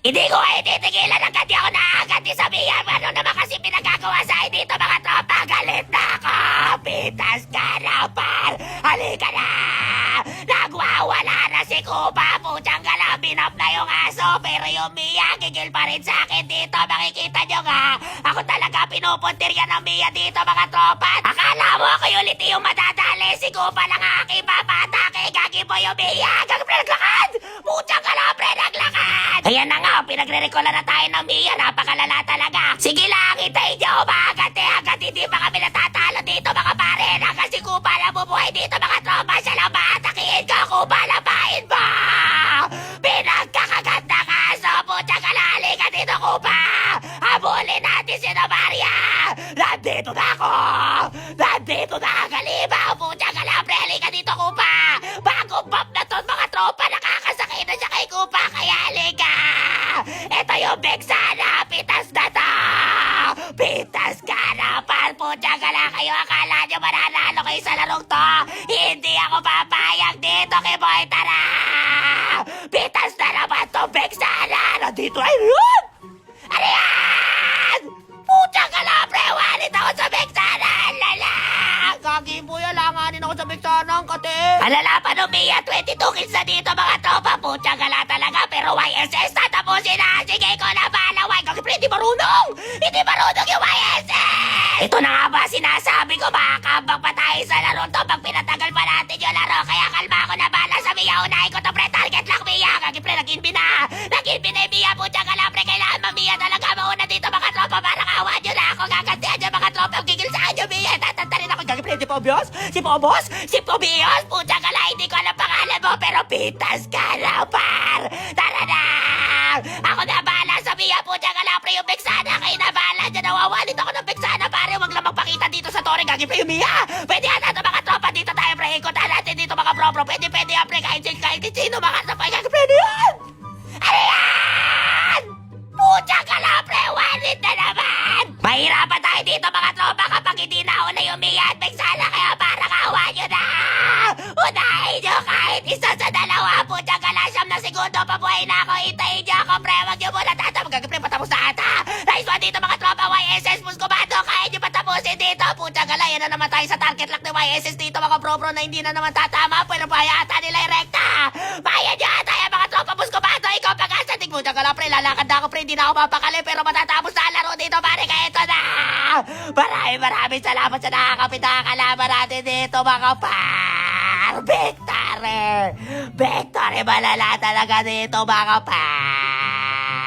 Hindi ko kayo titigilan hanggat di ako naaagad ni Sabihan. Ano naman kasi pinagagawa sa akin dito mga tropa? Galit na ako! Pitas ka na, par! Halika na! Nagwawala na si Kupa! Putyang gala, binap na yung aso! Pero yung Mia, gigil pa rin sa akin dito. Makikita nyo nga! Ako talaga pinupuntirya ng Mia dito mga tropa! Akala mo ako yung liti yung madadali! Si Kupa lang ang aking papatake! Gagi mo yung Mia! Gagi pre, naglakad! Putyang gala, pre, naglakad! Ayan na nga, pinagre-recola na tayo ng Mia. Napakalala talaga. Sige lang, hintayin nyo umagat eh. Hanggat hindi pa kami natatalo dito mga pare. Hanggat si Kupa na bubuhay dito mga tropa. Siya lang maatakihin ko. Kupa, labahin mo! Pinagkakagat na kaso. Putya ka na, halika dito Kupa! Habulin natin si Maria! Nandito na ako! Nandito na kagalimaw! Putya ka na, pre! Halika dito Kupa! Bagong pop na to mga tropa. Nakakasakay na siya kay Kupa. Kaya halika! Ito yung big sana! Pitas na to! Pitas ka na! Putya ka na kayo! Akala nyo mananalo kayo sa larong to! Hindi ako papayag dito kay Boy! Tara! Pitas na naman to big sana! Nandito ay yun! Ano yan? Putya ka na, pre! Walit ako sa big sana! Lala! Gagi po yan, langanin ako sa big sana ang kate! Alala pa no, Mia! 22 kills na dito mga tropa! Putya ka na talaga! Pero YSS tatapusin na! Sige ko na bala! Gagi pre, hindi marunong! Hindi marunong yung YSS! Ito na nga ba sinasabi ko? Makakabang pa tayo sa laro to pag pinatagal pa natin yung laro. Kaya kalma ako na bala sa Mia. Unahin ko to pre, target lang Mia! Gagi pre, nag-inbi na! Nag-inbi na yung Mia! Putya ka na pre! Kailangan ma-Mia talaga mauna dito mga tropa! Para kawan nyo na ako! Gagantihan nyo mga tropa! Gigil saan nyo Mia! Tatantarin ako! Gagi pre, si Pobios? Si Pobos? Si Pobios? Putya ka na! Hindi ko alam pangalan mo! Pero pitas ka na par! Tara na! Ako na bala sa Mia! Putya ka na pre! Yung Bexana! Kayo na bala dyan! Nawawalit ako ng Bexana pare! Huwag lang magpakita dito sa tore! Gagi pre, yung Mia! Pwede ata ito mga tropa! Dito tayo pre! Ikutan natin dito mga bro! Pwede yan pre! Kahit sino mga tropa! Gagi pre, ano yan? Ano yan? Putya ka na pre! Walit na naman! Mahirapan tayo dito mga tropa kapag hindi na una yung Mia at Bexana kaya para kawa nyo na! Unahin nyo kahit isa sa dalawa! Putya ka na, 9 na segundo pabuhay na ako! Hintayin nyo ako pre! Huwag nyo muna tatapos! Gagi pre, patapos na ata! Nice one dito mga tropa! YSS Mus Comando! Kaya nyo patapusin dito! Putya ka na, yan na naman tayo sa target lock ni YSS dito mga bro na hindi na naman tatama! Pero paya ata nila yung rekta! Maya nyo ata yan mga tropa Mus Comando! Ikaw pag-asa! Putya ka na pre! Lalakad na ako pre! Hindi na ako mapakali! Pero matatapos na ang laro dito pare! Kaya ito na! Maraming salamat sa nakakapit na kalaban natin dito mga par! Victory! Victory malala talaga dito mga par!